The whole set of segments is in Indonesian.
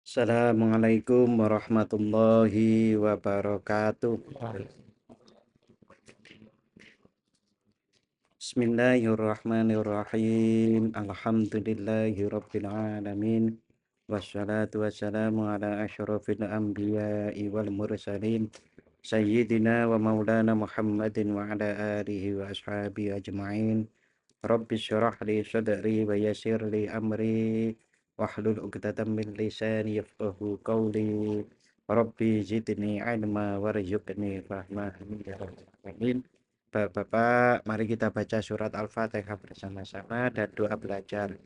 Assalamualaikum warahmatullahi wabarakatuh. Bismillahirrahmanirrahim. Alhamdulillahirabbil alamin. Wassalatu wassalamu ala asyrafil anbiya'i wal mursalin. Sayyidina wa maulana Muhammadin wa ala alihi wa ashabihi ajma'in. Rabbi syrah li sadri wa yassir li amri wahlul 'uqdatam min lisani yafqahu qawli. Rabbi zidni ilma warzuqni fahma. Amin ya rabbal alamin. Bapak-bapak, mari kita baca surat Al-Fatihah bersama-sama dan doa belajar.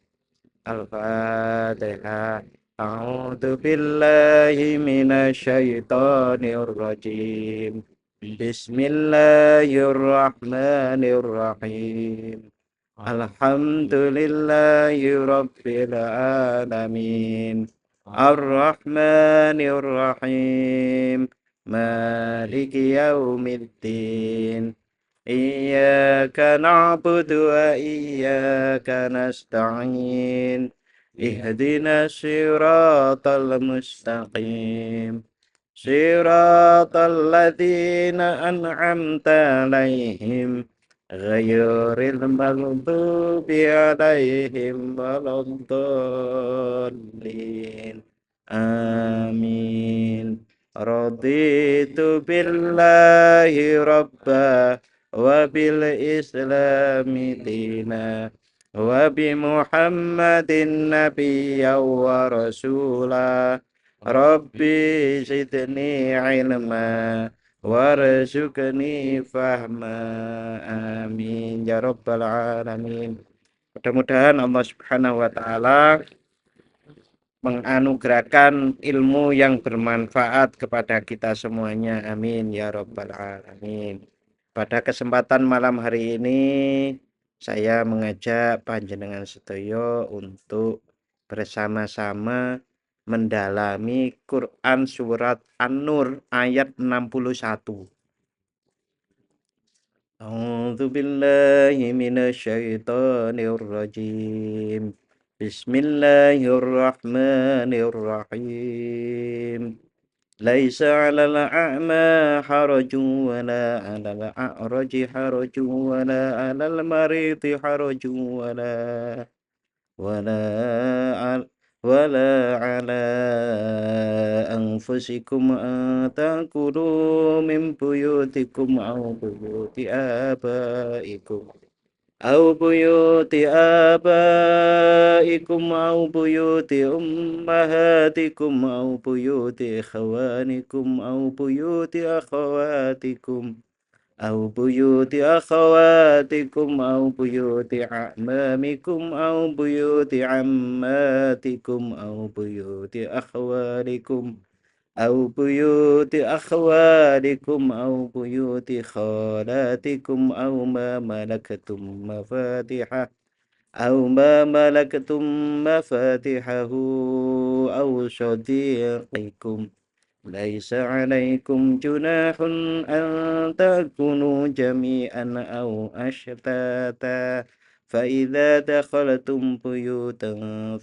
Al-Fatihah. A'udzu billahi minasyaitonir rajim. Bismillahirrahmanirrahim. Alhamdulillahi rabbil alamin. Ar-Rahmanir Rahim. Maliki yaumiddin. Iyyaka na'budu wa iyyaka nasta'in. Ihdinas siratal mustaqim. Siratal ladzina an'amta 'alaihim ghairil maghdubi 'alaihim waladdallin. Amin. Raditu billahi rabba wa bil islami dina wa bi muhammadin nabiyya wa rasula. Rabbi zidni ilma warzuqni fahma. Amin ya rabbal alamin. Mudah-mudahan Allah Subhanahu wa taala menganugerahkan ilmu yang bermanfaat kepada kita semuanya. Amin ya rabbal alamin. Pada kesempatan malam hari ini saya mengajak panjenengan sedaya untuk bersama-sama mendalami Quran surat An-Nur ayat 61. A'udzu billahi minasyaitonir rajim. Bismillahirrahmanirrahim. Laisa 'alal a'ma harajun wala 'alal a'raji harajun wala 'alal maridi harajun wala wala 'ala anfusikum an ta'kulu min buyutikum aw buyuti abaikum أو بيوت آبائكم أو بيوت أمهاتكم أو بيوت إخوانكم أو بيوت أخواتكم أو بيوت أخواتكم أو بيوت أعمامكم أو بيوت عماتكم أو بيوت أخوالكم أو بيوت أخوالكم أو بيوت خالاتكم أو ما ملكتم مفاتحه أو صديقكم. ليس عليكم جناح أن تكونوا جميعا أو أشتاتا فإذا دخلتم بيوتا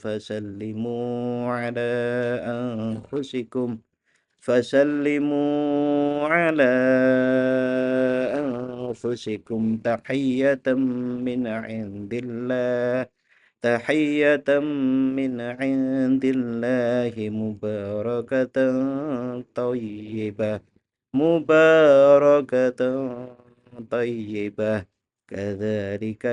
فسلموا على أنفسكم تحية من عند الله مباركة طيبة. كذلك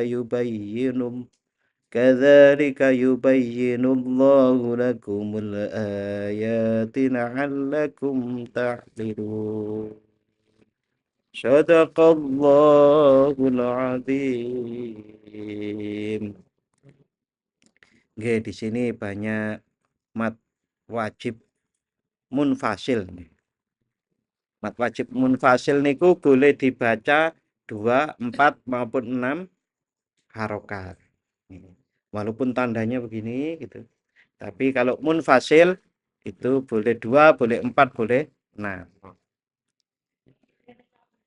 يبين الله لكم الآيات لعلكم تعقلون. Shadaqallahul azim. Oke, di sini banyak mat wajib munfasil. Mat wajib munfasil niku boleh dibaca 2, 4 maupun 6 harokat. Walaupun tandanya begini gitu. Tapi kalau munfasil itu boleh 2, boleh 4, boleh 6.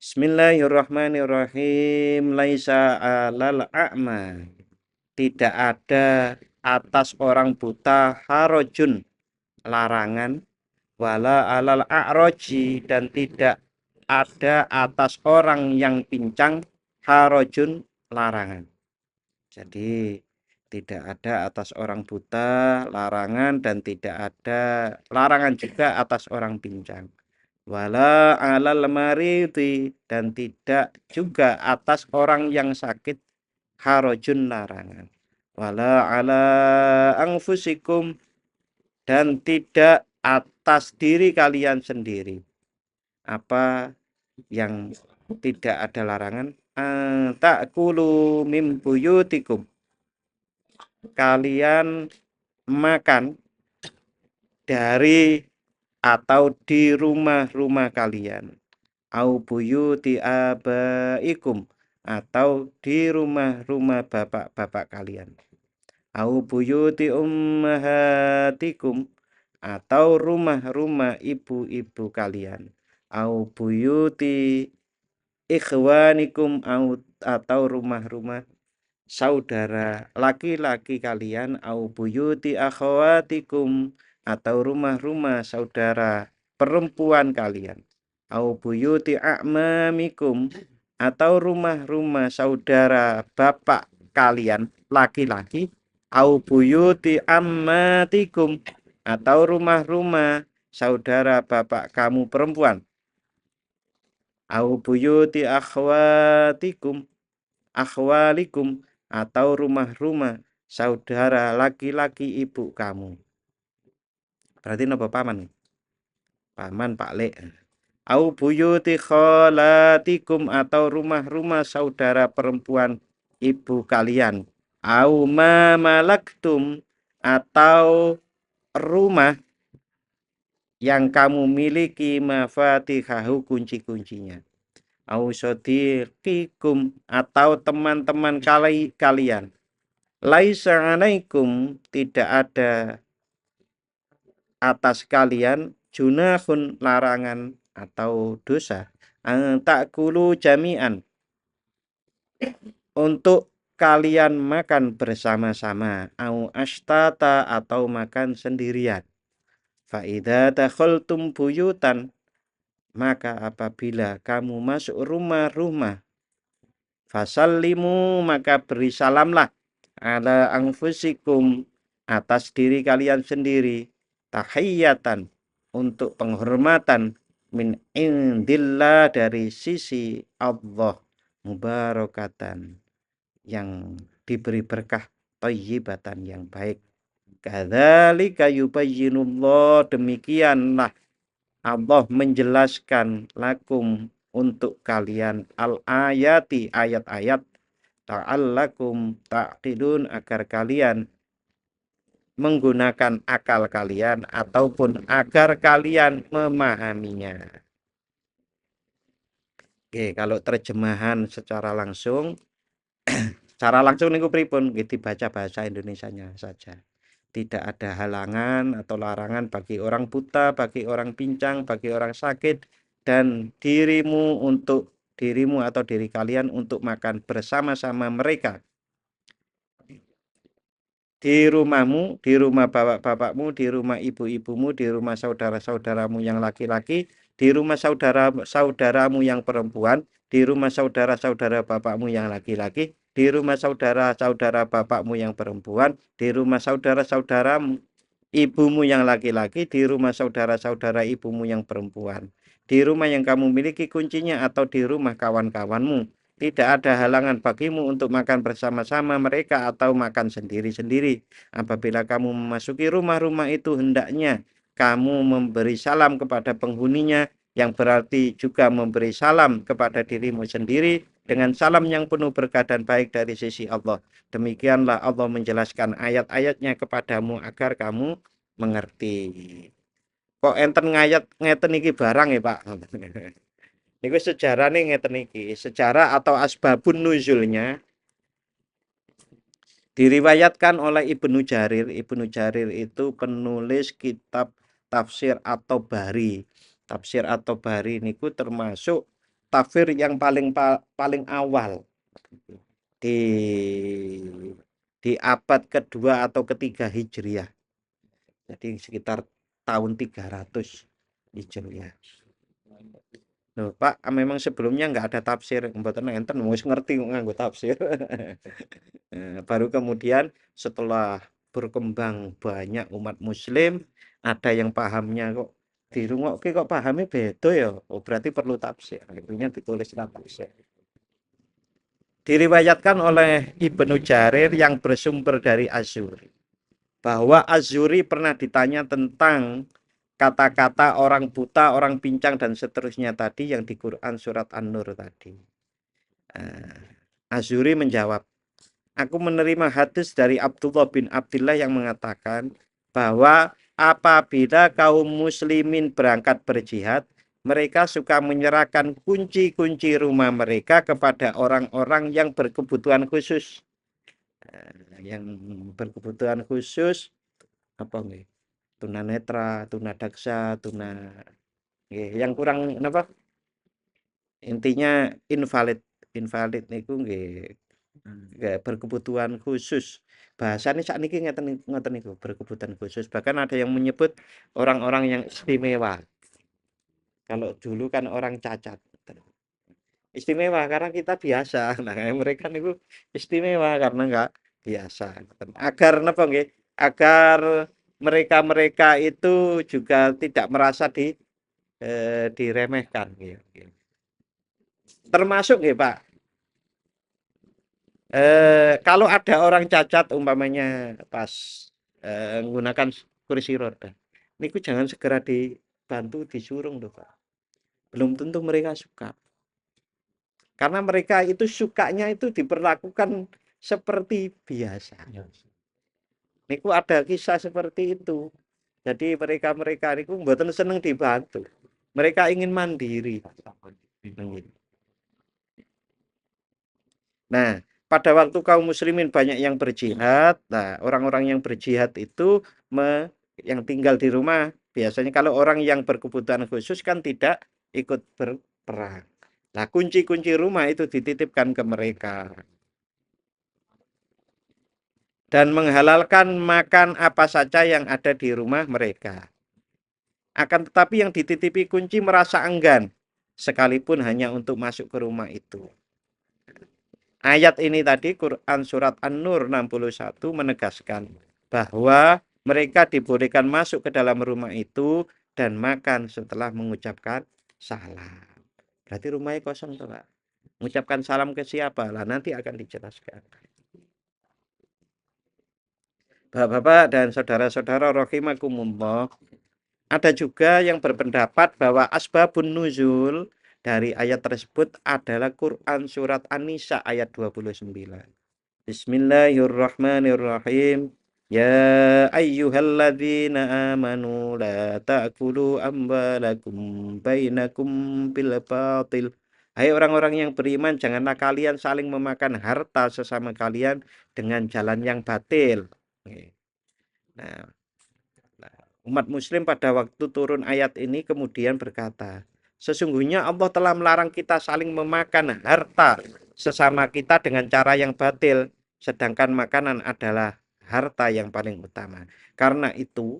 Bismillahirrahmanirrahim. Laisa 'alal a'ma. Tidak ada atas orang buta harajun larangan, wala alal a'roji, dan tidak ada atas orang yang pincang, harojun, larangan. Jadi tidak ada atas orang buta larangan, dan tidak ada larangan juga atas orang pincang. Wala alal maridi, dan tidak juga atas orang yang sakit, harojun, larangan. Wala ala anfusikum, dan tidak atas diri kalian sendiri. Apa yang tidak ada larangan? Ta'kulu mim buyutikum, kalian makan dari atau di rumah-rumah kalian, au buyuti abaikum, atau di rumah-rumah bapak-bapak kalian, au buyuti ummahatikum, atau rumah-rumah ibu-ibu kalian, au buyuti ikhwanikum, atau rumah-rumah saudara laki-laki kalian, au buyuti akhwatikum, atau rumah-rumah saudara perempuan kalian, au buyuti a'mamikum, atau rumah-rumah saudara bapak kalian laki-laki, au buyuti ammatikum, atau rumah-rumah saudara bapak kamu perempuan, au buyuti akhwalikum, atau rumah-rumah saudara laki-laki ibu kamu. Berarti napa paman? Paman Pak Lek. Au buyuti kholatikum, atau rumah-rumah saudara perempuan ibu kalian. Au ma malaktum, atau rumah yang kamu miliki, mafatihahu, kunci-kuncinya. Au sodiqikum, atau teman-teman kalian. Laisa alaikum, tidak ada atas kalian, junahun, larangan atau dosa, ta'kulu jami'an, untuk kalian makan bersama-sama, au ashtata, atau makan sendirian. Fa idza dakhaltum buyutan, maka apabila kamu masuk rumah-rumah, fasallimu, maka beri salamlah, ala anfusikum, atas diri kalian sendiri, tahiyatan, untuk penghormatan, min indillah, dari sisi Allah, mubarakatan, yang diberi berkah, thayyibatan, yang baik. Kadzalika yubayyinullah, demikianlah Allah menjelaskan, lakum, untuk kalian, al-ayati, ayat-ayat, ta'allakum ta'qilun, agar kalian menggunakan akal kalian, ataupun agar kalian memahaminya. Oke, kalau terjemahan secara langsung niku pripun, dibaca bahasa Indonesianya saja. Tidak ada halangan atau larangan bagi orang buta, bagi orang pincang, bagi orang sakit, dan dirimu atau diri kalian untuk makan bersama-sama mereka di rumahmu, di rumah bapak-bapakmu, di rumah ibu-ibumu, di rumah saudara-saudaramu yang laki-laki, di rumah saudara-saudaramu yang perempuan, di rumah saudara-saudara bapakmu yang laki-laki, di rumah saudara-saudara bapakmu yang perempuan, di rumah saudara-saudaramu ibumu yang laki-laki, di rumah saudara-saudara ibumu yang perempuan, di rumah yang kamu miliki kuncinya, atau di rumah kawan-kawanmu. Tidak ada halangan bagimu untuk makan bersama-sama mereka atau makan sendiri-sendiri. Apabila kamu memasuki rumah-rumah itu, hendaknya kamu memberi salam kepada penghuninya, yang berarti juga memberi salam kepada dirimu sendiri, dengan salam yang penuh berkah dan baik dari sisi Allah. Demikianlah Allah menjelaskan ayat-ayatnya kepadamu agar kamu mengerti. Kok enten ngayat ngeten iki barang ya Pak? Niku sejarah nih ngeten iki. Sejarah atau asbabun nuzulnya diriwayatkan oleh Ibnu Jarir. Ibnu Jarir itu penulis kitab tafsir atau bari. Tafsir atau bari niku termasuk tafsir yang paling awal di abad kedua atau ketiga Hijriah. Jadi sekitar tahun 300 Hijriah. Loh, Pak, memang sebelumnya nggak ada tafsir, mboten enten wis ngerti kok nganggo tafsir. Baru kemudian setelah berkembang banyak umat muslim, ada yang pahamnya kok dirungokke kok pahamnya beda ya. Oh, berarti perlu tafsir. Akhirnya ditulislah tafsir. Diriwayatkan oleh Ibnu Jarir yang bersumber dari Az-Zuhri bahwa Az-Zuhri pernah ditanya tentang kata-kata orang buta, orang pincang dan seterusnya tadi yang di Quran surat An-Nur tadi. Az-Zuhri menjawab, aku menerima hadis dari Abdullah bin Abdullah yang mengatakan bahwa apabila kaum muslimin berangkat berjihad, mereka suka menyerahkan kunci-kunci rumah mereka kepada orang-orang yang berkebutuhan khusus. Yang berkebutuhan khusus apa nih? Tunanetra, tunadaksa, yang kurang apa? Intinya invalid. Invalid niku nggih berkebutuhan khusus. Bahasanya saat ini ngeten niku berkebutuhan khusus. Bahkan ada yang menyebut orang-orang yang istimewa. Kalau dulu kan orang cacat. Istimewa karena kita biasa. Nah, mereka niku istimewa karena enggak biasa. Agar napa nggih? Agar mereka-mereka itu juga tidak merasa diremehkan gitu. Termasuk nggih, Pak. Kalau ada orang cacat umpamanya pas menggunakan kursi roda, niku jangan segera dibantu disurung loh Pak. Belum tentu mereka suka. Karena mereka itu sukanya itu diperlakukan seperti biasa. Niku ada kisah seperti itu. Jadi mereka-mereka niku mboten seneng dibantu. Mereka ingin mandiri. Nah, pada waktu kaum muslimin banyak yang berjihad, nah orang-orang yang berjihad itu yang tinggal di rumah, biasanya kalau orang yang berkebutuhan khusus kan tidak ikut berperang. Nah, kunci-kunci rumah itu dititipkan ke mereka dan menghalalkan makan apa saja yang ada di rumah mereka. Akan tetapi yang dititipi kunci merasa enggan, sekalipun hanya untuk masuk ke rumah itu. Ayat ini tadi Quran surat An-Nur 61 menegaskan bahwa mereka dibolehkan masuk ke dalam rumah itu dan makan setelah mengucapkan salam. Berarti rumahnya kosong tuh, Pak. Mengucapkan salam ke siapa? Lah nanti akan dijelaskan. Bapak-bapak dan saudara-saudara rahimakumullah, ada juga yang berpendapat bahwa asbabun nuzul dari ayat tersebut adalah Quran surat An-Nisa ayat 29. Bismillahirrahmanirrahim. Ya ayyuhalladzina amanu la ta'kulu amwalakum bainakum bil batil. Hai orang-orang yang beriman, janganlah kalian saling memakan harta sesama kalian dengan jalan yang batil. Nah, umat muslim pada waktu turun ayat ini kemudian berkata, sesungguhnya Allah telah melarang kita saling memakan harta sesama kita dengan cara yang batil, sedangkan makanan adalah harta yang paling utama. Karena itu,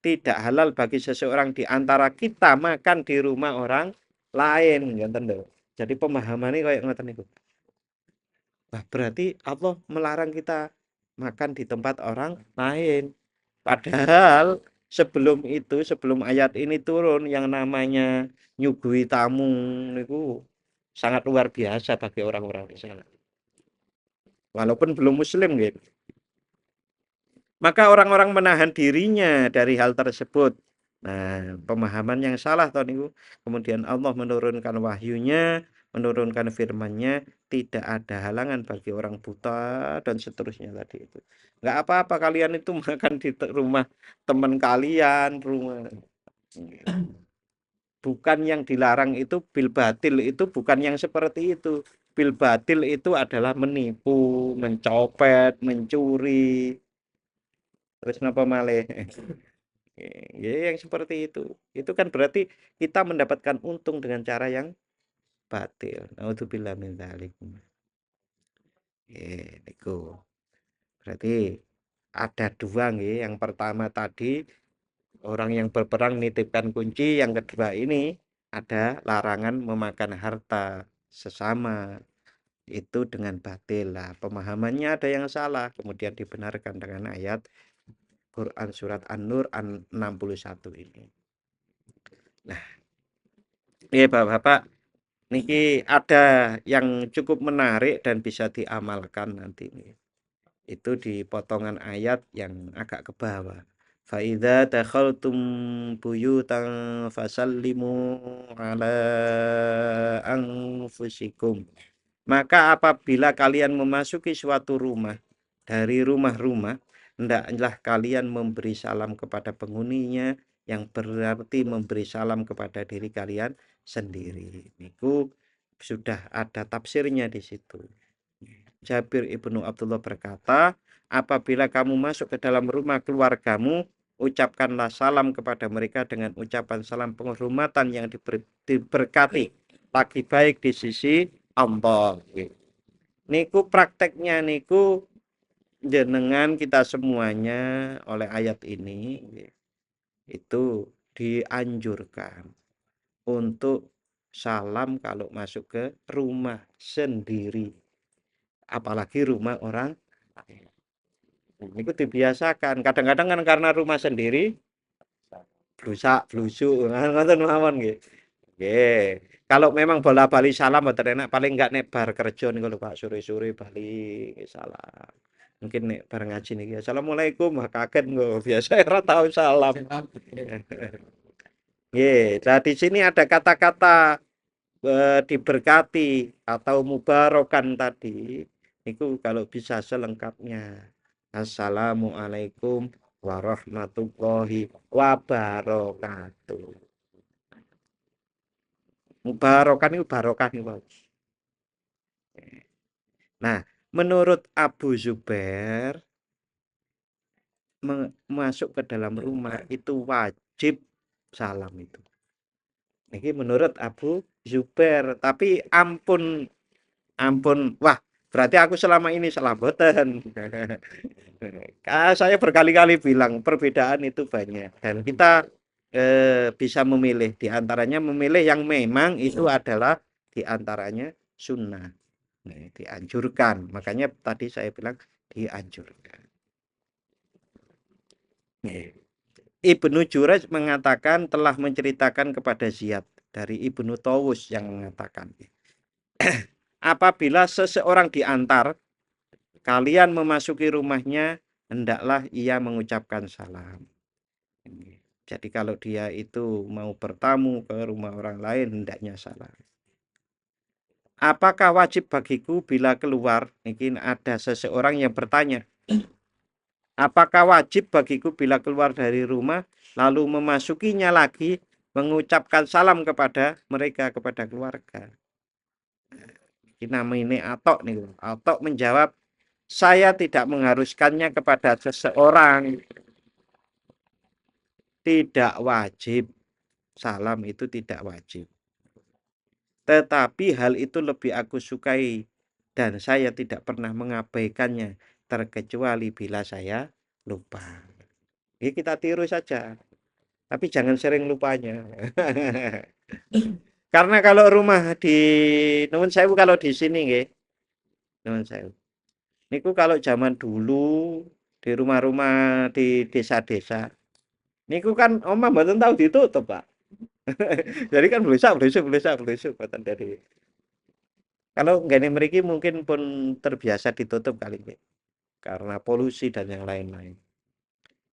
tidak halal bagi seseorang di antara kita makan di rumah orang lain. Jadi pemahamannya kayak ngoten niku. Wah, berarti Allah melarang kita makan di tempat orang lain. Padahal sebelum itu, sebelum ayat ini turun yang namanya nyuguhi tamu niku sangat luar biasa bagi orang-orang di sana. Walaupun belum muslim gitu. Maka orang-orang menahan dirinya dari hal tersebut. Nah, pemahaman yang salah tahun itu. Kemudian Allah menurunkan wahyunya, menurunkan firman-Nya, tidak ada halangan bagi orang buta dan seterusnya tadi itu. Enggak apa-apa kalian itu makan di rumah teman kalian, rumah. Bukan yang dilarang itu bil batil itu bukan yang seperti itu. Bil batil itu adalah menipu, mencopet, mencuri. Terus napa malih? Ya, yang seperti itu. Itu kan berarti kita mendapatkan untung dengan cara yang batil. Naudzubillah min dzalik. Niku. Berarti ada dua nggih. Yang pertama tadi Orang yang berperang nitipkan kunci. Yang kedua ini ada larangan memakan harta sesama. Itu dengan batil lah. Pemahamannya ada yang salah. Kemudian dibenarkan dengan ayat Quran surat An-Nur 61 ini. Nah, Bapak-bapak, niki ada yang cukup menarik dan bisa diamalkan nanti nih. Itu di potongan ayat yang agak ke bawah. Faidza dakhaltum buyutan fasallimu ala anfusikum. Maka apabila kalian memasuki suatu rumah dari rumah-rumah, hendaklah kalian memberi salam kepada penghuninya, yang berarti memberi salam kepada diri kalian sendiri. Niku sudah ada tafsirnya di situ. Jabir ibnu Abdullah berkata, apabila kamu masuk ke dalam rumah keluargamu, ucapkanlah salam kepada mereka dengan ucapan salam penghormatan yang diberkati, lagi baik di sisi Allah. Niku prakteknya niku jenengan kita semuanya oleh ayat ini itu dianjurkan untuk salam kalau masuk ke rumah sendiri, apalagi rumah orang lain. Itu dibiasakan. Kadang-kadang kan karena rumah sendiri blusak blusuk ngoten mawon nggih. Nggih. Kalau memang bola-bali salam mboten enak, paling enggak nek bar kerja niku lho Pak, sore-sore bali salam. Mungkin nek bar ngaji niki, Assalamualaikum, wah kaget nggo, biasa ora tahu salam. Nggih, nah di sini ada kata-kata diberkati atau mubarokan tadi. Itu kalau bisa selengkapnya. Assalamualaikum warahmatullahi wabarakatuh. Mubarokan itu barokah nih, Pak. Nah, menurut Abu Zubair masuk ke dalam rumah itu wajib salam itu. Ini menurut Abu Zubair, tapi ampun ampun, wah berarti aku selama ini salah boten. Saya berkali-kali bilang perbedaan itu banyak dan kita bisa memilih di antaranya memilih yang memang itu adalah di antaranya sunnah. Nah, dianjurkan. Makanya tadi saya bilang dianjurkan. Ibnu Jurayj mengatakan telah menceritakan kepada Ziyad dari Ibnu Tawus yang mengatakan apabila seseorang diantar kalian memasuki rumahnya hendaklah ia mengucapkan salam. Jadi kalau dia itu mau bertamu ke rumah orang lain hendaknya salam. Apakah wajib bagiku bila keluar? Mungkin ada seseorang yang bertanya, apakah wajib bagiku bila keluar dari rumah lalu memasukinya lagi mengucapkan salam kepada mereka, kepada keluarga? Ini Atok nih. Atok menjawab, saya tidak mengharuskannya kepada seseorang. Tidak wajib. Salam itu tidak wajib. Tetapi hal itu lebih aku sukai dan saya tidak pernah mengabaikannya terkecuali bila saya lupa. Ini kita tiru saja. Tapi jangan sering lupanya. Karena kalau rumah di Nuwun Sewu kalau di sini nggih, Nuwun Sewu. Niku kalau zaman dulu di rumah-rumah di desa-desa, niku kan omah mboten tahu ditutup, Pak. Jadi kan blusak mboten dari. Kalau nggene mriki mungkin pun terbiasa ditutup kali nggih, karena polusi dan yang lain-lain.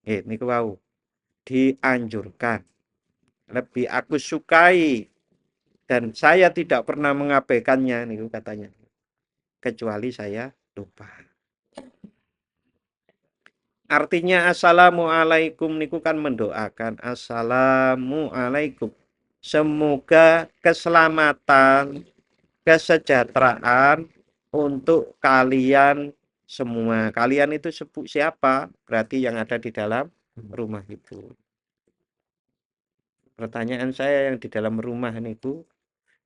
Nggih, niku wau dianjurkan. Lebih aku sukai dan saya tidak pernah mengabaikannya niku katanya. Kecuali saya lupa. Artinya assalamualaikum niku kan mendoakan assalamualaikum. Semoga keselamatan, kesejahteraan untuk kalian semua. Kalian itu siapa? Berarti yang ada di dalam rumah itu. Pertanyaan saya yang di dalam rumah niku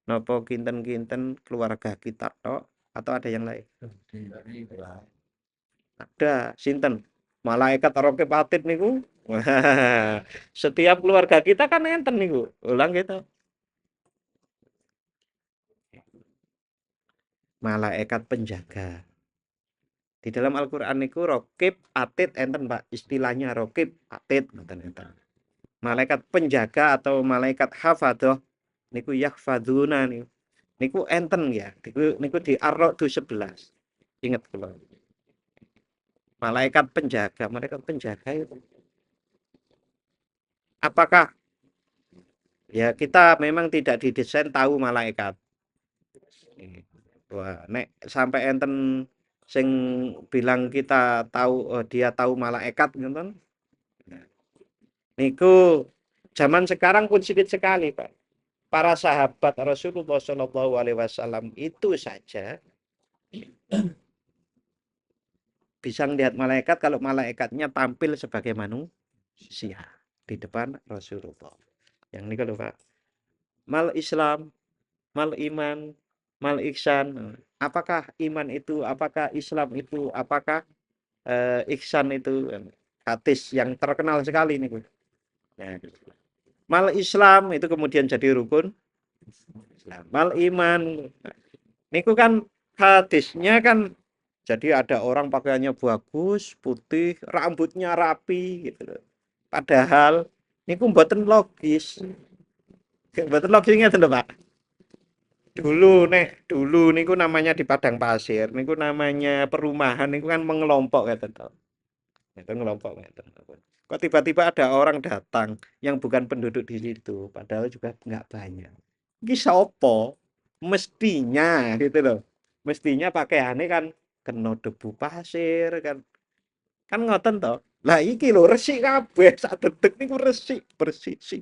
nopo kinten-kinten keluarga kita tok atau ada yang lain? Ada, sinten? Malaikat raqib atid niku. Wah, setiap keluarga kita kan enten niku. Ulang gitu. Malaikat penjaga. Di dalam Al-Qur'an niku raqib atid enten, Pak. Istilahnya raqib atid ngoten enten. Malaikat penjaga atau malaikat hafadzah niku yahfadzuna niku. Niku enten ya. Niku di Ar-Ra'd 11. Ingat kula. Malaikat penjaga itu. Apakah ya kita memang tidak didesain tahu malaikat. Wah, nek sampai enten sing bilang kita tahu dia tahu malaikat ngoten. Niku zaman sekarang pun sedikit sekali, Pak. Para sahabat Rasulullah Shallallahu alaihi wasallam itu saja bisa melihat malaikat kalau malaikatnya tampil sebagai manusia di depan Rasulullah. Yang ini kalau Pak, mal Islam, mal iman, mal ihsan. Apakah iman itu? Apakah Islam itu? Apakah ihsan itu? Hadis yang terkenal sekali nih. Nah, mal Islam itu kemudian jadi rukun Islam. Mal iman. Niku kan hadisnya kan jadi ada orang pakaiannya bagus, putih, rambutnya rapi gitu loh. Padahal niku mboten logis. Mboten logis ngeten lho, Pak. Dulu niku namanya di padang pasir, niku namanya perumahan niku kan mengelompok ngeten to. Itu ngelompok ngeten. Kok tiba-tiba ada orang datang yang bukan penduduk di situ, padahal juga nggak banyak. Iki sapa? Mestinya gitu loh. Mestinya pakaiannya kan kena debu pasir kan. Kan ngoten to. Lah iki lho resik kabeh sak detik niku resik, bersih sih.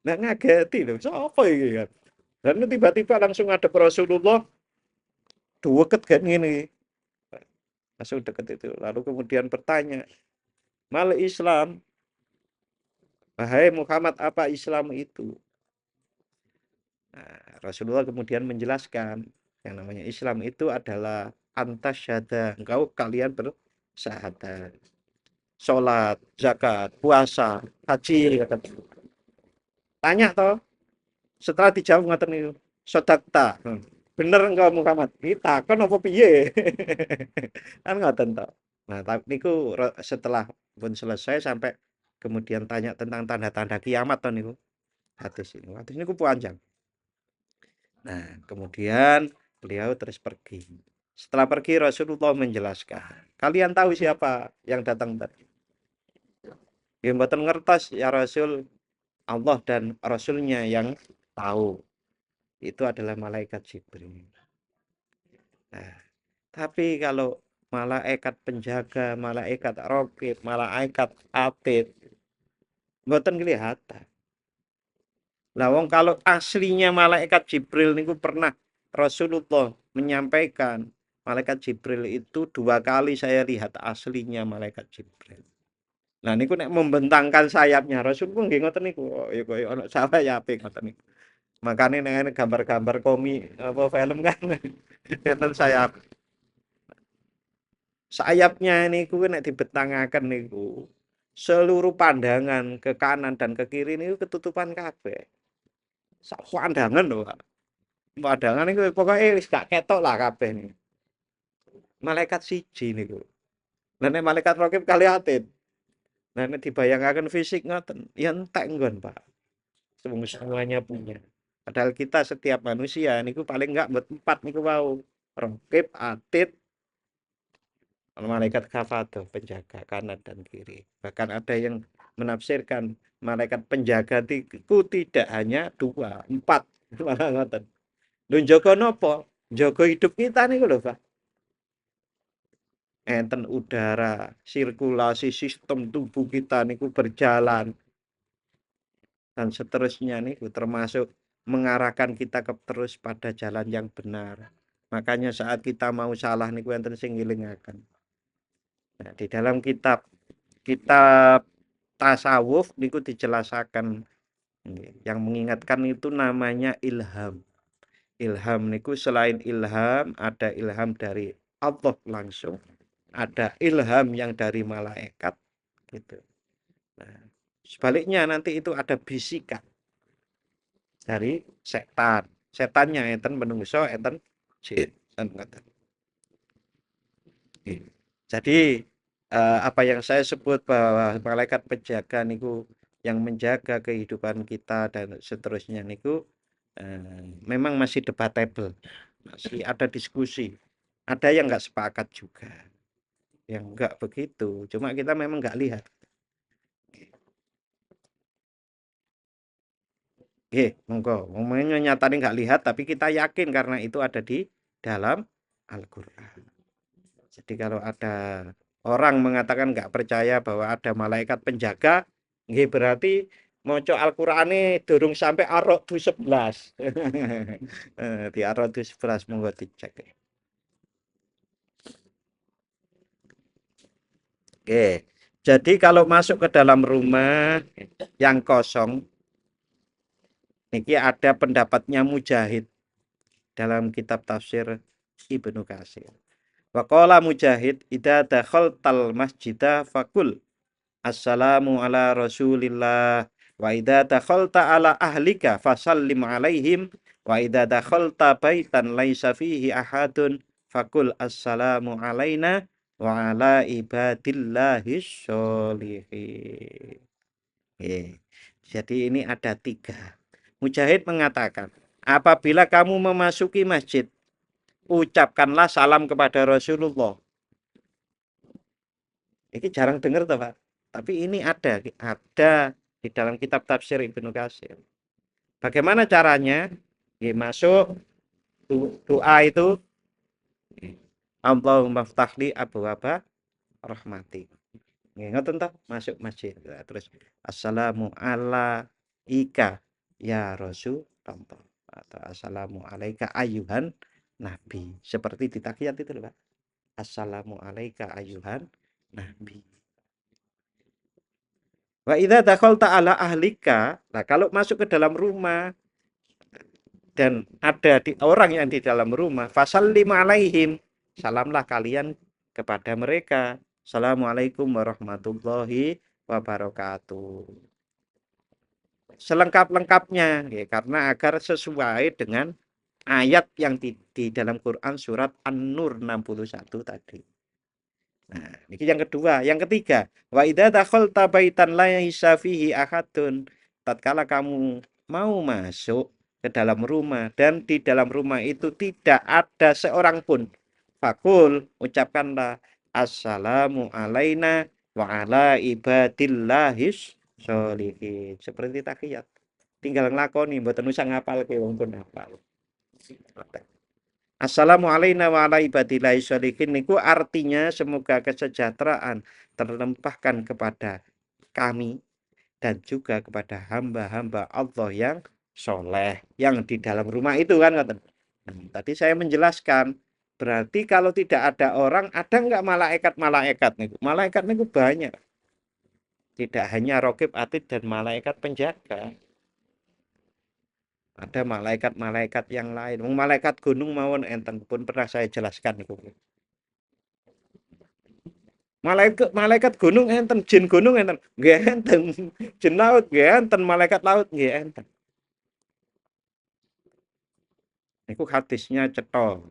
Lah ngageti lho, sapa iki kan. Dan tiba-tiba langsung ada Rasulullah duweket kan ngene. Langsung deket itu. Lalu kemudian bertanya, "Mal Islam?" Wahai Muhammad, apa Islam itu? Nah, Rasulullah kemudian menjelaskan yang namanya Islam itu adalah antasyada, engkau kalian bersyahadat, sholat, zakat, puasa, haji. Tanya toh, setelah dijawab ngoten niku, sodakta. Bener engkau Muhammad? Kita kan apa piye? Kan ngoten toh. Nah, tapi niku setelah pun selesai sampai kemudian tanya tentang tanda-tanda kiamat toh niku. Hadis ini. Hadis niku panjang. Nah, kemudian beliau terus pergi. Setelah pergi Rasulullah menjelaskan, kalian tahu siapa yang datang tadi? Ya mboten ngertos ya Rasul, Allah dan Rasulnya yang tahu. Itu adalah malaikat Jibril. Nah, tapi kalau malaikat penjaga, malaikat raqib, malaikat atid, mboten kelihatan. Lah wong kalau aslinya malaikat Jibril niku pernah Rasulullah menyampaikan malaikat Jibril itu 2 kali saya lihat aslinya malaikat Jibril. Nah niku nek membentangkan sayapnya Rasul ku nggih ngoten niku. Oh, ya koyo ana sayape ngoten niku. Makane nek gambar-gambar komik apa film kan enten sayap. Sayapnya niku nek dibentangaken niku seluruh pandangan ke kanan dan ke kiri niku ketutupan kabeh. Sak pandangan lho, Pak. Pandangan niku pokoke wis gak ketok lah kabeh niku. Malaikat siji niku. Lah nek malaikat raqib kali atin. Nah nek dibayangaken fisik ngoten, ya entek nggon, Pak. Semuanya punya. Padahal kita setiap manusia niku paling enggak mbet 4 niku wau. Raqib, atid, malaikat kafadah penjaga kanan dan kiri. Bahkan ada yang menafsirkan malaikat penjaga itu tidak hanya 2, 4. Malah ngoten. Lho njaga napa? Njaga hidup kita niku lho, Pak. Enten udara, sirkulasi sistem tubuh kita niku berjalan dan seterusnya niku termasuk mengarahkan kita ke terus pada jalan yang benar. Makanya saat kita mau salah niku enten sing ngelingaken. Nah, di dalam kitab tasawuf niku dijelasaken yang mengingatkan itu namanya ilham. Ilham niku selain ilham ada ilham dari Allah langsung. ada ilham yang dari malaikat gitu. Nah, sebaliknya nanti itu ada bisikan dari setan. Setannya enten menungso, enten jin. Jadi apa yang saya sebut bahwa malaikat penjaga niku yang menjaga kehidupan kita dan seterusnya niku memang masih debatable, masih ada diskusi. Ada yang nggak sepakat juga, yang nggak begitu. Cuma kita memang nggak lihat. Monggo. Ngomongnya nyatanya nggak lihat, tapi kita yakin karena itu ada di dalam Al-Quran. Jadi kalau ada orang mengatakan nggak percaya bahwa ada malaikat penjaga, nggih berarti maca Al-Qur'ane durung sampai Ar-Ra'd 11. Di Ar-Ra'd 11 monggo dicek. Oke. Jadi kalau masuk ke dalam rumah yang kosong, niki ada pendapatnya Mujahid dalam kitab tafsir Ibnu Katsir. Waqala Mujahid, "Idza dakhaltal masjida fakul assalamu ala Rasulillah wa idza dakhalta ala ahlika fasallim alaihim wa idza dakhalta baitan laisa fihi ahadun fakul assalamu alaina wa ala ibadillahis sholihin." Jadi ini ada tiga. Mujahid mengatakan, apabila kamu memasuki masjid, ucapkanlah salam kepada Rasulullah. Ini jarang dengar tuh Pak. Tapi ini ada di dalam kitab tafsir Ibnu Katsir. Bagaimana caranya? Masuk doa itu Allahumma ftahli abwaaba rahmati. Ngoten toh masuk masjid. Terus assalamu ala ika ya Rasulullah atau assalamu alaika ayuhan nabi. Seperti di tahiyat itu Pak. Assalamu alaika ayuhan nabi. Wa idza dakhalta ala ahlika, nah kalau masuk ke dalam rumah dan ada di orang yang di dalam rumah, fasallim alaihim, salamlah kalian kepada mereka. Assalamualaikum warahmatullahi wabarakatuh. Selengkap-lengkapnya, ya, karena agar sesuai dengan ayat yang di dalam Quran surat An-Nur 61 tadi. Nah, ini yang kedua. Yang ketiga, wa idza dakhalta baitan laisa fihi ahadun. Tatkala kamu mau masuk ke dalam rumah dan di dalam rumah itu tidak ada seorang pun, fakul ucapkanlah assalamu alaina wa ala ibadillahis sholihin. Seperti tahiyat. Tinggal nglakoni mboten usah ngapalke wong pun hafal. Assalamualaikum wa ala ibadillahi sholihin niku artinya semoga kesejahteraan terlimpahkan kepada kami dan juga kepada hamba-hamba Allah yang soleh yang di dalam rumah itu kan. Tadi saya menjelaskan berarti kalau tidak ada orang ada nggak malaikat-malaikat niku? Malaikat niku banyak. Tidak hanya rokib atid dan malaikat penjaga. Ada malaikat-malaikat yang lain. Malaikat gunung mawon enten pun pernah saya jelaskan itu. Malaikat gunung enten, jin gunung enten, nggih enten. Jin laut nggih enten, malaikat laut nggih enten. Niku hadisnya cetha.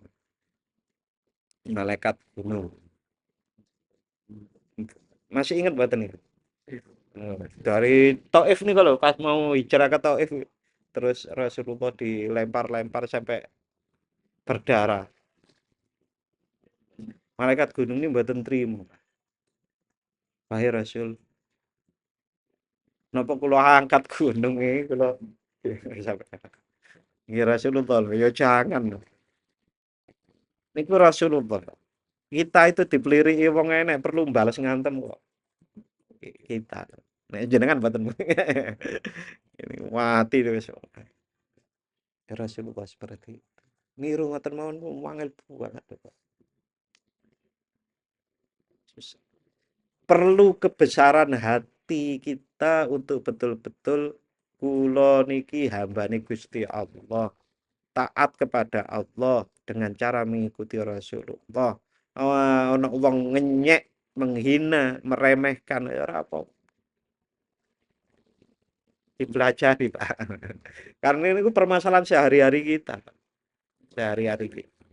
Malaikat gunung. Masih ingat mboten niku? Dari Taif nih kalau pas mau hijrah ke Taif terus Rasulullah dilempar-lempar sampai berdarah. Malaikat gunung ini mboten trimo. Wahai Rasul, napa kula angkat gunung iki kula nggih Rasulullah ya jangan. Niku Rasulullah. Kita itu dipeliriki wong enek perlu balas ngantem kok. Kita. Nek jenengan mboten. Ini mati wis. Ya Rasulullah seperti itu. Niru ngoten mawon wangel banget. Perlu kebesaran hati kita untuk betul-betul kula niki hambane Gusti Allah, taat kepada Allah dengan cara mengikuti Rasulullah, Ana wong ngenyek, menghina, meremehkan ya ora apa dipelajari, Pak. Karena ini permasalahan sehari-hari kita, Pak. Sehari-hari kita.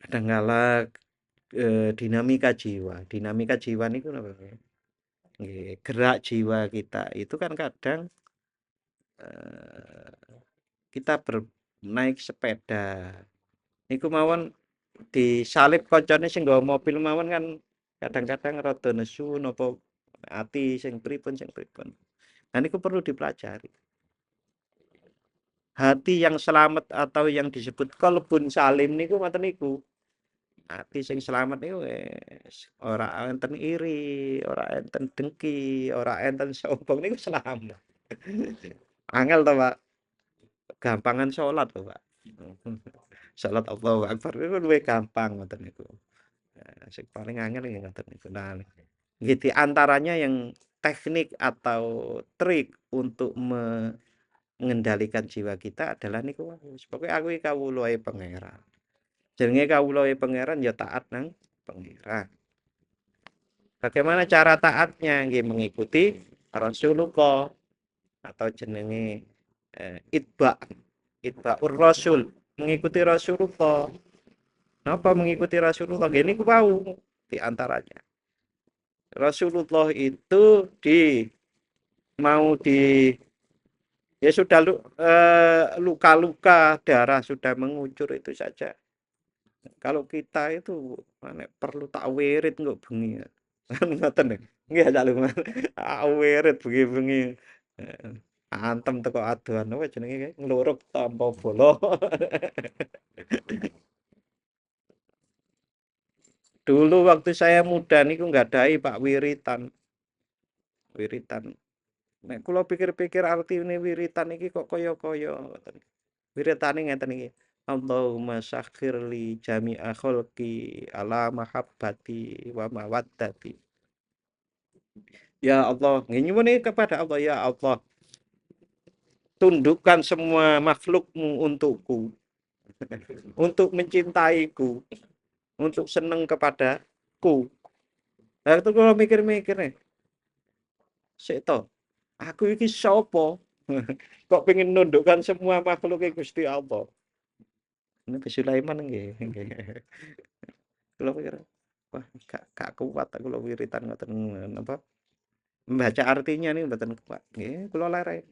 Kadangkala dinamika jiwa niku napa nggih, gerak jiwa kita itu kan kadang eh, kita naik sepeda niku mawon disalib koncone sing nggawa mobil mawon kan kadang-kadang rada nesu napa ati sing pripun. Nah niku perlu dipelajari. Hati yang selamat atau yang disebut qalbun salim niku ngoten niku. Ati sing slamet niku wis ora enten iri, ora enten dengki, ora enten sombong niku slamet. Angel to, Pak. Gampangan salat to, Pak. Salat Allahu Akbar niku luwih gampang ngoten niku. Sing paling angel nggih ngoten niku. Nah, nggih di antaranya yang teknik atau trik untuk mengendalikan jiwa kita adalah niku wau. Pokoke aku iki kawulahe pangeran. Jenenge kawulahe pangeran ya taat nang pangeran. Bagaimana cara taatnya? Nggih mengikuti Rasulullah atau jenenge itba itbaur rasul, mengikuti Rasulullah. Napa mengikuti Rasulullah? Nggih niku wau di antaranya. Rasulullah itu mau di ya sudah luka-luka darah sudah mengucur itu saja. Kalau kita itu perlu tak wirid kok bengi. Kan ngoten lho. Nggih Cak Luman. Wirid bengi-bengi. Heeh. Antem teko adohan apa jenenge nglurug tanpa bola. Dulu waktu saya muda niku nggadahi Pak wiritan. Wiritan. Nek kula pikir-pikir artine wiritan iki kok kaya-kaya ngoten. Wiritane ngeten iki. Allahumma sakhirli jami'a khalqi ala mahabbati wa mawaddati. Ya Allah, nyuwun kepada Allah, ya Allah, tundukkan semua makhlukmu untukku, untuk mencintaiku, untuk seneng kepadaku. Nah, itu kalau mikir-mikir nih, sik to, aku iki sapa? Kok pengen nundukkan semua makhluk Gusti Allah. Nabi Sulaiman nggih. Kula pikir, wah gak kuat aku lho wiritan ngoten napa, membaca artinya nih mboten kuat. Nggih, kula lereng.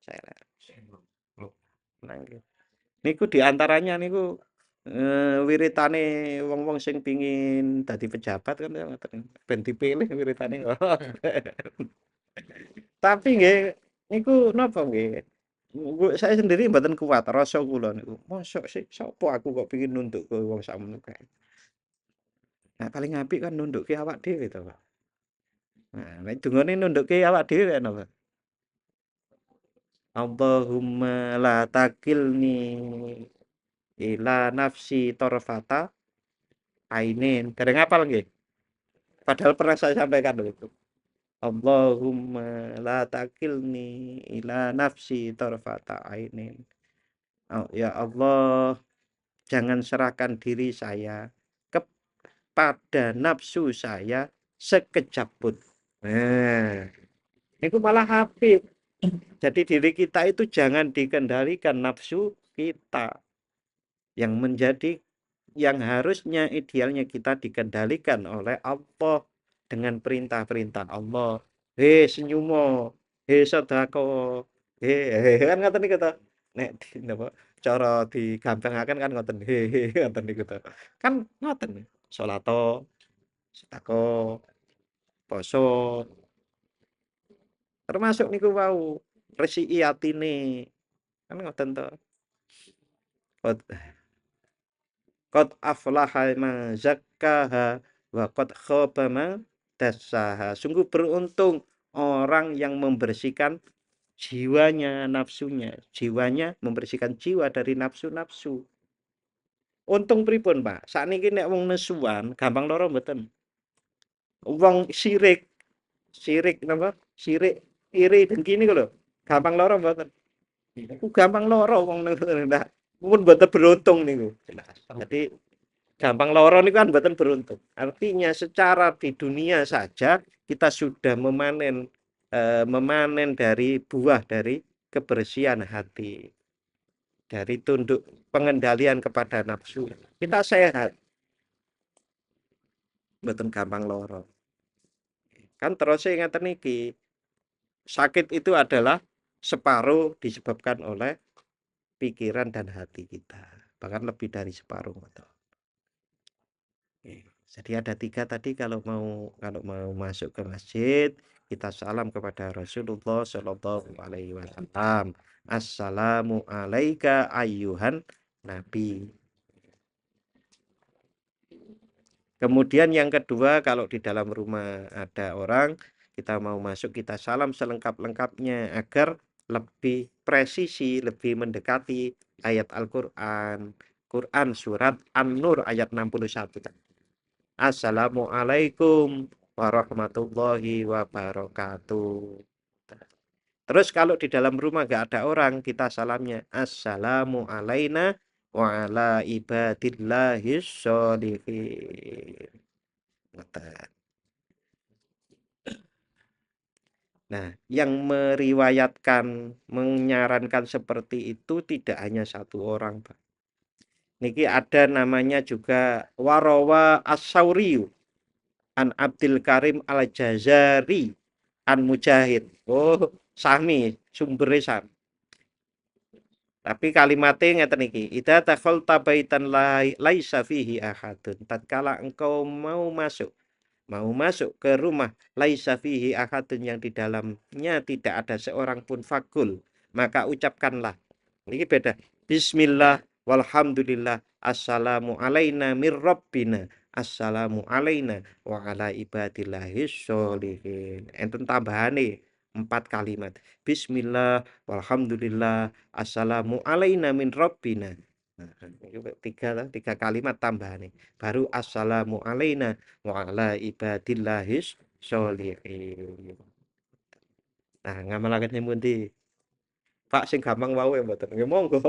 Saya lereng. Nah, nggih. Niku di antaranya niku wiritane wong-wong sing pengin dadi pejabat kan ya ngoten. Ben dipilih wiritane. Tapi nggih niku napa nggih, saya sendiri mboten kuat rasa kula niku. Mosok sih sapa aku kok pengin nunduk ke wong sakmono kae. Nah, paling apik kan nundukke awak dhewe to, Pak. Nah, nek dungane nundukke awak dhewe kaya napa? Allahumma la takilni ila nafsi tarfata ainin. Dereng hafal nggih. Padahal pernah saya sampaikan loh itu. Allahumma la takilni ila nafsi tarfata ainin. Oh, ya Allah, jangan serahkan diri saya kepada nafsu saya sekejap pun. Nah, itu malah habib. Jadi diri kita itu jangan dikendalikan nafsu kita. Yang menjadi yang harusnya idealnya kita dikendalikan oleh Allah dengan perintah-perintah Allah. Hei senyumo, hei sedako, hei kan ngoten niku to. Nek napa cara digampangaken kan ngoten he ngoten niku to. Kan ngoten. Salato, sedako, poso, termasuk niku wau resiki atine. Kan ngoten to. Qad aflaha man zakkaha wa qad khaba man dassaha. Sungguh beruntung orang yang membersihkan jiwanya, nafsunya. Jiwanya membersihkan jiwa dari nafsu-nafsu. Untung pripun, Pak? Sakniki nek wong nesuan gampang lara mboten? Wong sirik, sirik napa? Sirik, iri dengki niku lho. Gampang lara mboten? Gampang lara wong nesu. Mun mboten beruntung niku. Jadi gampang loro niku kan mboten beruntung. Artinya secara di dunia saja kita sudah memanen dari buah dari kebersihan hati, dari tunduk pengendalian kepada nafsu. Kita sehat, mboten gampang loro. Kan terus ngeten iki, sakit itu adalah separuh disebabkan oleh pikiran dan hati kita. Bahkan lebih dari separuh. Jadi ada tiga tadi kalau mau masuk ke masjid kita salam kepada Rasulullah Shallallahu Alaihi Wasallam. Assalamu alaika ayyuhan Nabi. Kemudian yang kedua kalau di dalam rumah ada orang kita mau masuk kita salam selengkap-lengkapnya agar lebih presisi, lebih mendekati ayat Al-Qur'an. Quran surat An-Nur ayat 61. Assalamualaikum warahmatullahi wabarakatuh. Terus kalau di dalam rumah nggak ada orang, kita salamnya Assalamu alaina wa ala ibadillahis sholihin. Nah, yang meriwayatkan, menyarankan seperti itu tidak hanya satu orang, Pak. Niki ada namanya juga Warawa As-Sauriyu an Abdul Karim Al-Jazari an Mujahid. Oh, sami, sumbernya sami. Tapi kalimatnya ngeten iki, idza takhalta baitan laisa fihi ahadun. Tatkala engkau mau masuk ke rumah laisa fihi ahadun yang di dalamnya tidak ada seorang pun fakul, maka ucapkanlah. Ini beda. Bismillah walhamdulillah assalamu alaina mir rabbina assalamu alaina wa ala ibadillahis sholihin. Enten tambahane 4 kalimat. Bismillah walhamdulillah assalamu alaina min rabbina. Nah, tiga kalimat tambahan nih. Baru assalamu alaina wa ala ibadillahis sholihin. Nah, ngamalaken pundi? Pak sing gampang wae mboten. Nggih monggo.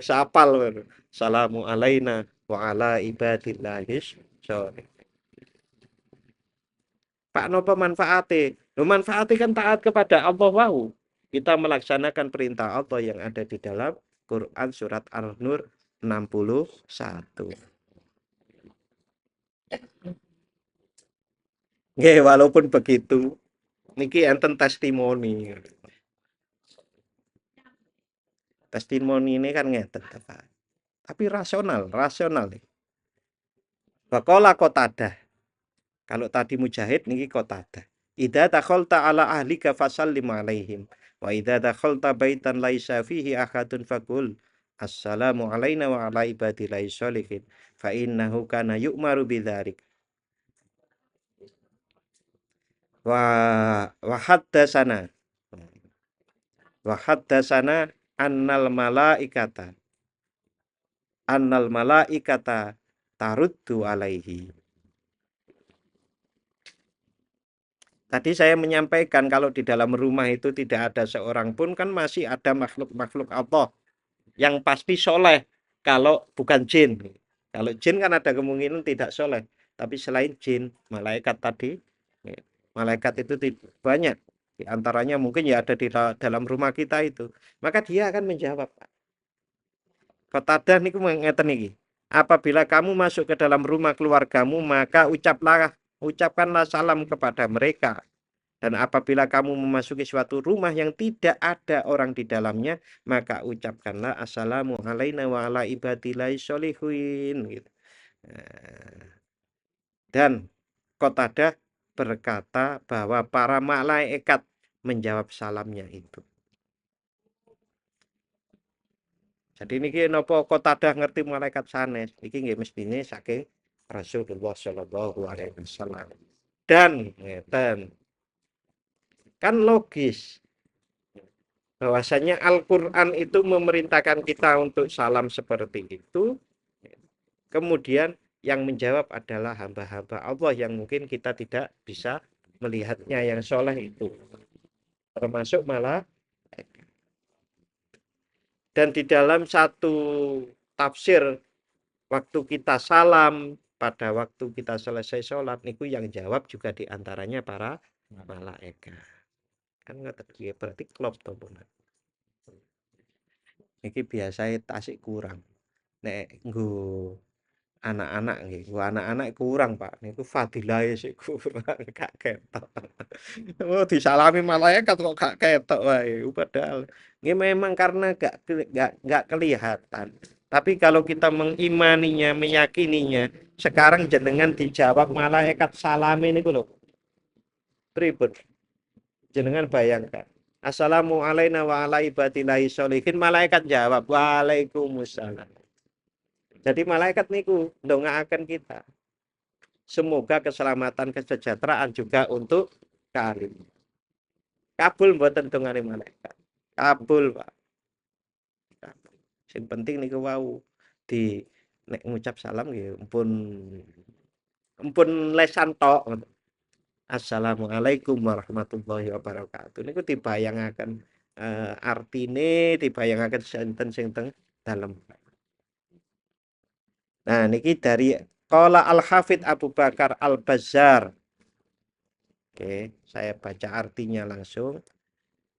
Sapal ngono. Assalamu alaina wa ala ibadillahis sholihin. Pak nopo manfaate? Lo manfaate kan taat kepada Allah wau. Kita melaksanakan perintah Allah yang ada di dalam Quran surat An-Nur 61. Nggih, walaupun begitu, niki enten testimoni. Testimoni ini kan ngeten, Pak. Tapi rasional nih. Bakola Qatadah. Kalau tadi Mujahid niki Qatadah. Idza dakhalta ala ahlika fasallim alaihim wa idza dakhalta baitan laisa fihi ahadun faqul assalamu alaina wa ala ibadillahi sholihin fa innahu kana yu'maru bidzalik wa haddatsana annal malaikata taruddu alaihi. Tadi saya menyampaikan kalau di dalam rumah itu tidak ada seorang pun kan masih ada makhluk-makhluk Allah yang pasti soleh kalau bukan jin. Kalau jin kan ada kemungkinan tidak soleh. Tapi selain jin, malaikat tadi, malaikat itu banyak. Di antaranya mungkin ya ada di dalam rumah kita itu. Maka dia akan menjawab. Qatadah niku ngeten niki. Apabila kamu masuk ke dalam rumah keluargamu, maka ucapkanlah salam kepada mereka. Dan apabila kamu memasuki suatu rumah yang tidak ada orang di dalamnya, maka ucapkanlah assalamu alaina wa ala ibadillahi sholihin gitu. Dan Qatadah berkata bahwa para malaikat menjawab salamnya itu. Jadi niki napa Qatadah ngerti malaikat sanes? Iki nggih mestine saking Rasulullah Shallallahu alaihi wasallam. Dan ngeten. Kan logis bahwasanya Al-Qur'an itu memerintahkan kita untuk salam seperti itu. Kemudian yang menjawab adalah hamba-hamba Allah yang mungkin kita tidak bisa melihatnya yang soleh itu. Termasuk malah Dan di dalam satu tafsir waktu kita salam pada waktu kita selesai sholat niku yang jawab juga diantaranya para malaikat. Kan ngoten iki berarti klop to pun. Iki biasanya tasik kurang. Nek nggo anak-anak nggih, nggo anak-anak kurang, Pak. Niku fadilahe sik kurang, gak ketok. Oh, disalami malaikat kok gak ketok wae. Padahal nggih memang karena gak kelihatan. Tapi kalau kita mengimaninya, meyakininya, sekarang jenengan dijawab malaikat salame niku lho. Pripun? Jenengan bayangkan. Assalamu alaina wa ala ibadillahi sholihin. Malaikat jawab, Waalaikumsalam. Jadi malaikat niku ndongaaken kita. Semoga keselamatan, kesejahteraan juga untuk kalian. Kabul mboten dongane malaikat. Kabul, Pak. Kabul. Sing penting niku wau di nek ngucap salam nggih empun lesan tok. Assalamualaikum warahmatullahi wabarakatuh. Niku dibayangaken artine, dibayangaken sinten dalem. Nah, niki dari qala Al-Hafidz Abu Bakar Al-Bazzar. Oke, saya baca artinya langsung.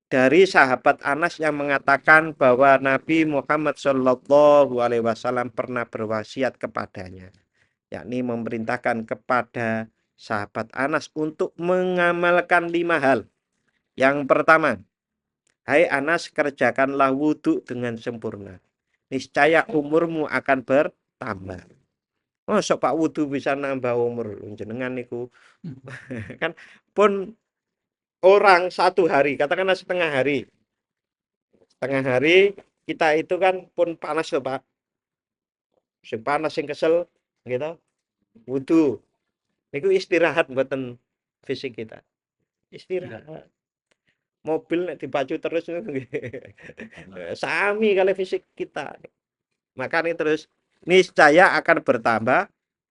Dari sahabat Anas yang mengatakan bahwa Nabi Muhammad Shallallahu Alaihi Wasallam pernah berwasiat kepadanya, yakni memerintahkan kepada sahabat Anas untuk mengamalkan 5 hal. Yang pertama, hai Anas, kerjakanlah wudhu dengan sempurna. Niscaya umurmu akan bertambah. Oh, sok Pak wudhu bisa nambah umur. Jenengan niku kan pun orang 1 hari, katakanlah setengah hari. Setengah hari kita itu kan pun panas loh Pak. Sing panas, sing kesel gitu. Wudhu. Niku istirahat buatan fisik kita. Istirahat. Mobil nek dipacu terus sami kali fisik kita. Makanya terus niscaya akan bertambah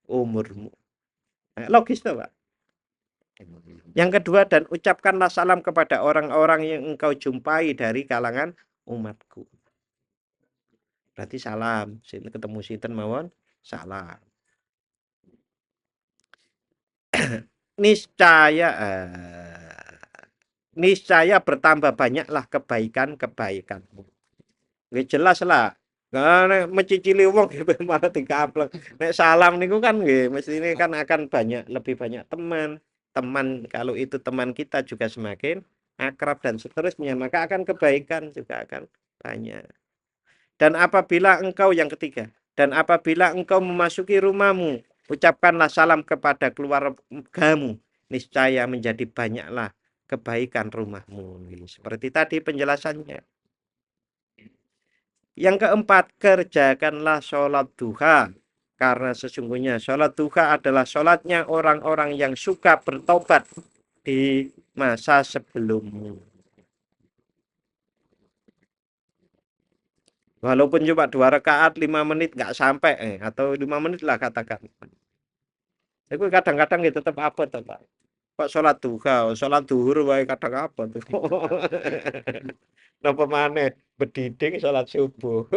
umurmu. Nah, logis tuh, Pak. Yang kedua, dan ucapkanlah salam kepada orang-orang yang engkau jumpai dari kalangan umatku. Berarti salam, ketemu sinten mawon, salam. Niscaya niscaya bertambah banyaklah kebaikan-kebaikanmu. Nggih jelas lah. Nek mencicili wong malah dikaplek. Nek salam niku kan nggih mestine kan akan lebih banyak teman. Teman kalau itu teman kita juga semakin akrab dan seterusnya, maka akan kebaikan juga akan banyak. Dan apabila engkau yang ketiga, dan apabila engkau memasuki rumahmu, ucapkanlah salam kepada keluargamu, niscaya menjadi banyaklah kebaikan rumahmu. Seperti tadi penjelasannya. Yang keempat, kerjakanlah sholat duha. Karena sesungguhnya sholat duha adalah sholatnya orang-orang yang suka bertobat di masa sebelummu. Walaupun cuma 2 rakaat 5 menit nggak sampai atau 5 menit lah katakan. Itu kadang-kadang gitu tetap apa tuh Pak? Kok sholat duha, sholat duhur wae kadang apa tuh? Napa maneh bediding sholat subuh.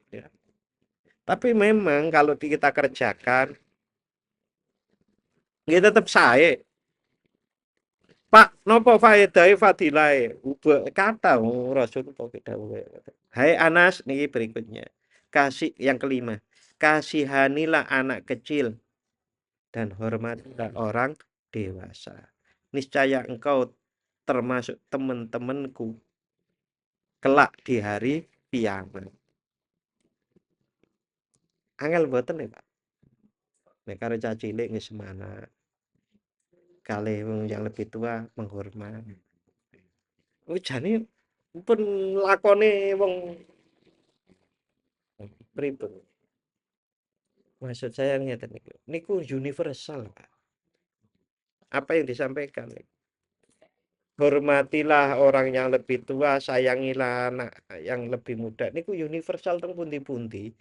Ya. Tapi memang kalau kita kerjakan, kita tetap saya. Pak, nopo faedahe fadilahe? Kata Rasulullah dawuh. Hai Anas, niki berikutnya. Kasih yang kelima. Kasihanilah anak kecil dan hormatilah orang dewasa. Niscaya engkau termasuk teman-temanku kelak di hari kiamat. Angel mboten ya, Pak. Nek karo cah cilik nggih semana. Kalih wong yang lebih tua menghormat. Oh jane pun lakone wong pripun? Maksud saya ngeten niku. Niku universal, Pak. Apa yang disampaikan? Hormatilah orang yang lebih tua, sayangilah anak yang lebih muda. Niku universal teng pundi-pundi.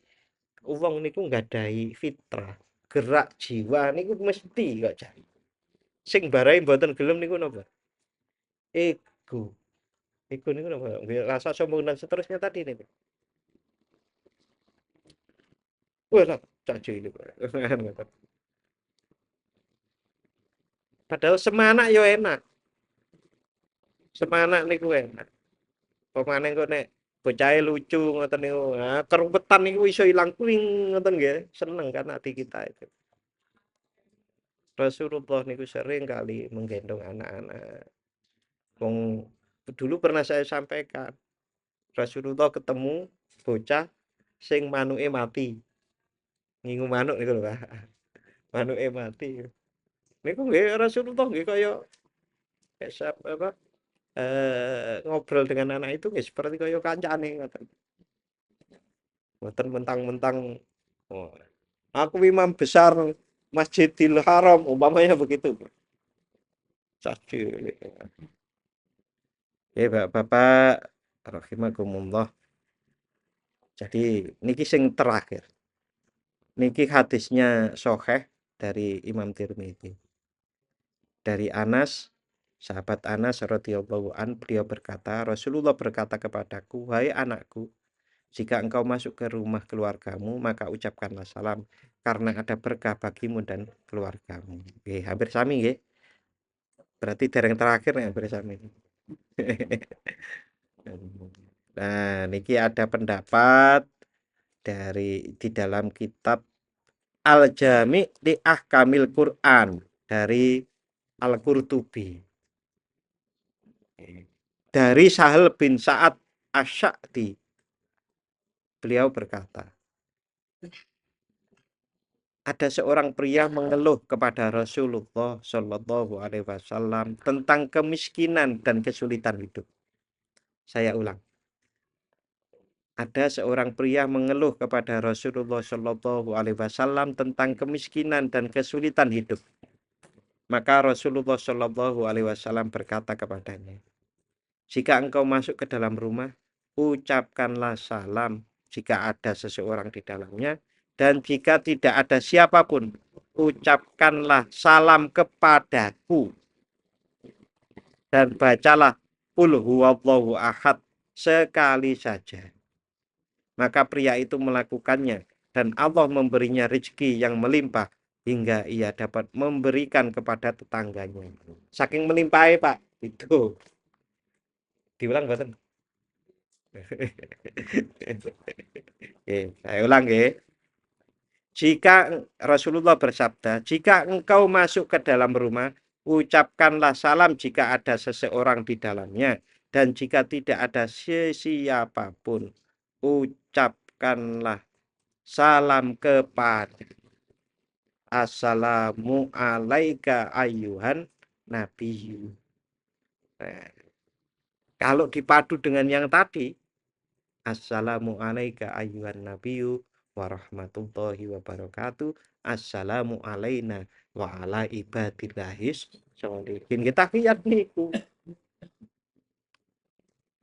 Wong niku nggadahi fitrah, gerak jiwa niku mesti kok jan. Sing barai mboten gelem niku napa? Ego. Iku niku napa, nggih rasa sombong dan seterusnya tadi nih. Wah, cak cilik. Padahal semanak yo enak. Semanak niku enak. Pemane kok nek bocahe lucu ngoten niku. Nah, keruwetan niku iso ilang kuing ngoten nggih. Seneng kan hati kita itu. Rasulullah niku sering kali menggendong anak-anak. Wong dulu pernah saya sampaikan, Rasulullah ketemu bocah sing manuke mati. Ngingu manuk niku lho, Pak. Manuke mati. Niku nggih Rasulullah nggih kaya apa ngobrol dengan anak itu nggih seperti kaya kancane ngoten. Mboten mentang-mentang oh, aku imam besar Masjidil Haram umpamanya begitu. Saja. Ya Bapak rahimakumullah. Jadi niki sing terakhir. Niki hadisnya sahih dari Imam Tirmidzi. Dari Anas, sahabat Anas radhiyallahu an, beliau berkata, Rasulullah berkata kepadaku, "Wahai anakku, jika engkau masuk ke rumah keluargamu, maka ucapkanlah salam karena ada berkah bagimu dan keluargamu." Oke, hampir sami nggih. Berarti dereng terakhir nih hampir sami. Nah, niki ada pendapat di dalam kitab Al-Jami' li Ahkamil Quran dari Al-Qurtubi. Dari Sahal bin Sa'ad Asy-Sya'di, beliau berkata, ada seorang pria mengeluh kepada Rasulullah Shallallahu Alaihi Wasallam tentang kemiskinan dan kesulitan hidup. Saya ulang. Ada seorang pria mengeluh kepada Rasulullah Shallallahu Alaihi Wasallam tentang kemiskinan dan kesulitan hidup. Maka Rasulullah Shallallahu Alaihi Wasallam berkata kepadanya, jika engkau masuk ke dalam rumah, ucapkanlah salam jika ada seseorang di dalamnya, dan jika tidak ada siapapun, ucapkanlah salam kepadaku, dan bacalah Qul huwallahu ahad sekali saja. Maka pria itu melakukannya, dan Allah memberinya rezeki yang melimpah hingga ia dapat memberikan kepada tetangganya. Saking melimpahnya Pak, itu diulang betul. Oke, saya ulang ya. Jika Rasulullah bersabda, jika engkau masuk ke dalam rumah, ucapkanlah salam jika ada seseorang di dalamnya, dan jika tidak ada siapapun, ucapkanlah salam kepada Assalamu alaika ayyuhan nabiyyu. Nah, kalau dipadu dengan yang tadi, Assalamu alaika ayyuhan nabiyyu wa rahmatullahi wa barakatuh. Assalamu alaina wa ala ibadillahis sholihin. Kita lihat niku.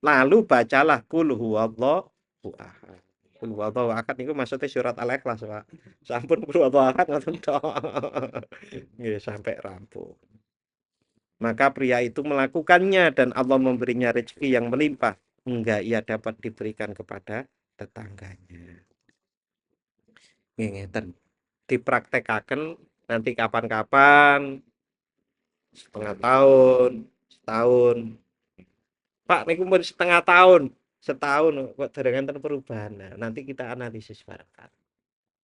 Lalu bacalah kul huwallahu ahad. Kul huwallahu ahad niku maksudnya surat Al-Ikhlas, Pak. Sampun kul huwallahu ahad ngoten tok. Nggih sampai rampung. Maka pria itu melakukannya dan Allah memberinya rezeki yang melimpah hingga ia dapat diberikan kepada tetangganya. Ngeten dipraktekaken nanti kapan-kapan setengah tahun, setahun. Pak niku pun setengah tahun, setahun kok dereng enten perubahan. Nah, nanti kita analisis bareng.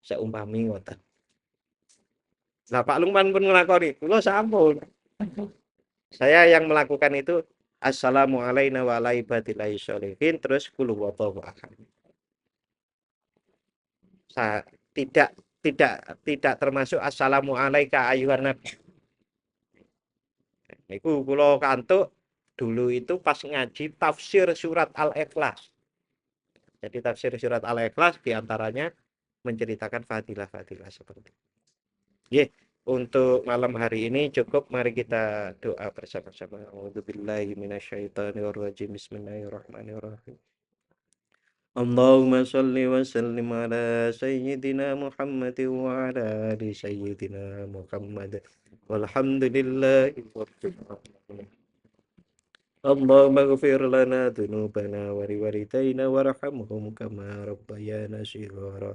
Seumpami ngoten. Lah Pak Lukman pun nglakoni, kula sampun. Saya yang melakukan itu Assalamu alayna wa ala ibadillahi sholihin terus qul huwallahu ahad. Saya tidak tidak tidak termasuk Assalamu alaika ayuhan nabi. Niku kula kantuk dulu itu pas ngaji tafsir surat Al-Ikhlas. Jadi tafsir surat Al-Ikhlas diantaranya menceritakan fadilah-fadilah seperti itu. Ye, untuk malam hari ini cukup. Mari kita doa bersama-sama. A'udzubillahi minasyaitonirrajim. Bismillahirrahmanirrahim. Allahumma shalli wa sallim ala sayyidina Muhammad wa ala ali sayyidina Muhammad. Walhamdulillahi rabbil alamin. اللهم اغفر لنا ذنوبنا ولوالدينا وارحمهم كما ربيانا صغارا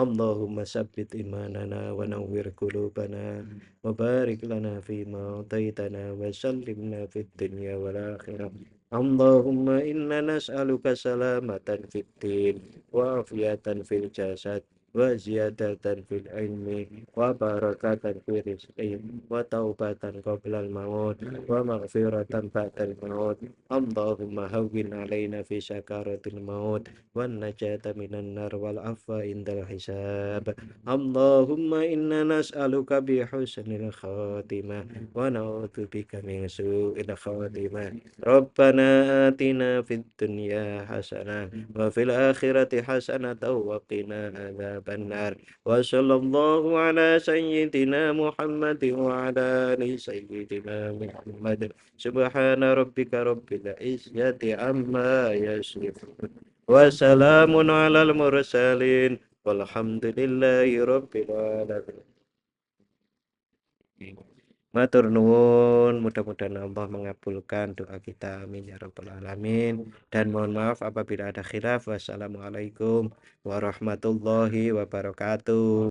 اللهم ثبت إيماننا ونور قلوبنا وبارك لنا فيما أعطيتنا وسلمنا في الدنيا والآخرة اللهم إنا نسألك سلامة في الدين وعافية في الجسد وزيادة في العلم وبركة في الرزق وتوبة قبل الموت ومغفرة بعد الموت اللهم هون علينا في سكرات الموت والنجاة من النار والعفو عند الحساب اللهم إنا نسألك بحسن الخاتمة ونعوذ بك من سوء الخاتمة ربنا آتنا في الدنيا حسنة وفي الآخرة حسنة وقنا عذاب النار وصلى الله على سيدنا محمد وعلى آل سيدنا محمد سبحان ربك رب العزة عما يصفون وسلام على المرسلين والحمد لله رب العالمين. Matur nuwun, mudah-mudahan Allah mengabulkan doa kita, amin ya rabbal alamin. Dan mohon maaf apabila ada khilaf. Wassalamualaikum warahmatullahi wabarakatuh.